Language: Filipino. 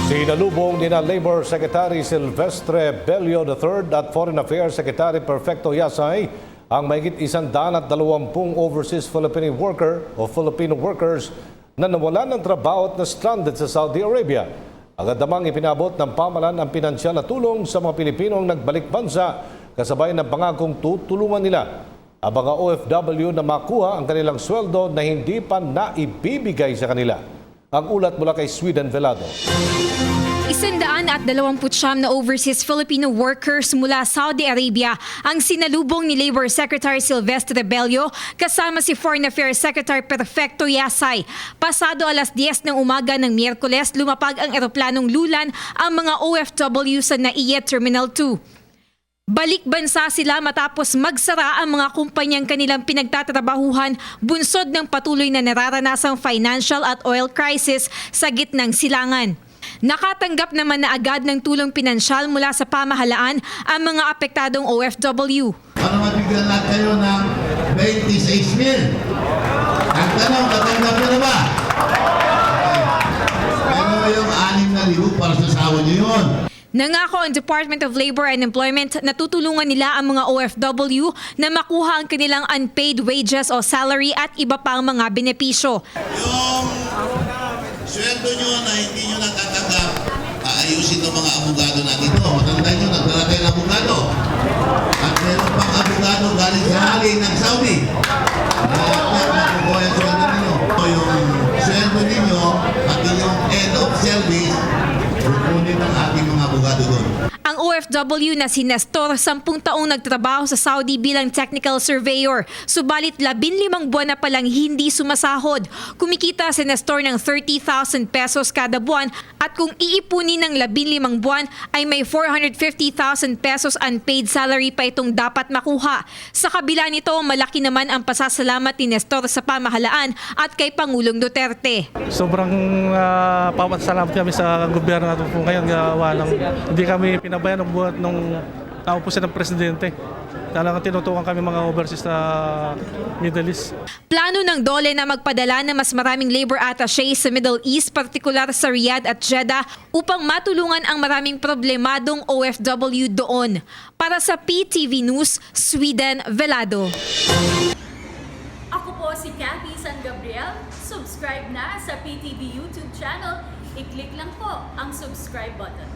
Sinalubong ni na Labor Secretary Silvestre Bello III at Foreign Affairs Secretary Perfecto Yasay ang mahigit 120 overseas Filipino worker o Filipino workers na nawalan ng trabaho at na stranded sa Saudi Arabia. Agad namang ipinabot ng pamahalaan ang pinansyal na tulong sa mga Pilipinong nagbalik bansa kasabay ng pangakong tutulungan nila ang mga OFW na makuha ang kanilang sweldo na hindi pa naibibigay sa kanila. Ang ulat mula kay Sweden Velado. 129 na overseas Filipino workers mula Saudi Arabia ang sinalubong ni Labor Secretary Silvestre Bello kasama si Foreign Affairs Secretary Perfecto Yasay. Pasado alas 10 ng umaga ng Miyerkules, lumapag ang eroplanong lulan ang mga OFW sa NAIA Terminal 2. Balik bansa sila matapos magsara ang mga kumpanyang kanilang pinagtatrabahuhan bunsod ng patuloy na nararanasang financial at oil crisis sa gitnang silangan. Nakatanggap naman na agad ng tulong pinansyal mula sa pamahalaan ang mga apektadong OFW. Ano mabigyan na kayo ng 26 mil? Ang tanong, natanggap nyo na ba? Pero yung 6,000 para sa sawa nyo yun. Nangako ang Department of Labor and Employment na tutulungan nila ang mga OFW na makuha ang kanilang unpaid wages o salary at iba pang mga benepisyo. Yung sweldo nyo na hindi nyo natatanggap, aayusin ng mga abogado natin ito. Matandaan nyo, nagdala tayo ng abogado. At meron pang abogado galing sa haling ng Saudi. Kaya makukuha yung sweldo ninyo. Yung sweldo ninyo at yung end of service, kukunin ng ating mga abogado doon. Ang OFW na si Nestor, 10 taong nagtrabaho sa Saudi bilang technical surveyor. Subalit 15 buwan na palang hindi sumasahod. Kumikita si Nestor ng 30,000 pesos kada buwan at kung iipunin ng 15 buwan ay may 450,000 pesos unpaid salary pa itong dapat makuha. Sa kabila nito, malaki naman ang pasasalamat ni Nestor sa pamahalaan at kay Pangulong Duterte. Sobrang papasalamat kami sa gobyerno natin po ngayon. Hindi kami pinabayaan ng buhat nung naupo siya ng presidente. Talagang tinutukan kami mga overseas na Middle East. Plano ng DOLE na magpadala ng mas maraming labor attaché sa Middle East, partikular sa Riyadh at Jeddah, upang matulungan ang maraming problemadong OFW doon. Para sa PTV News, Sweden Velado. Ako po si Cathy San Gabriel. Subscribe na sa PTV YouTube channel. I-click lang po ang subscribe button.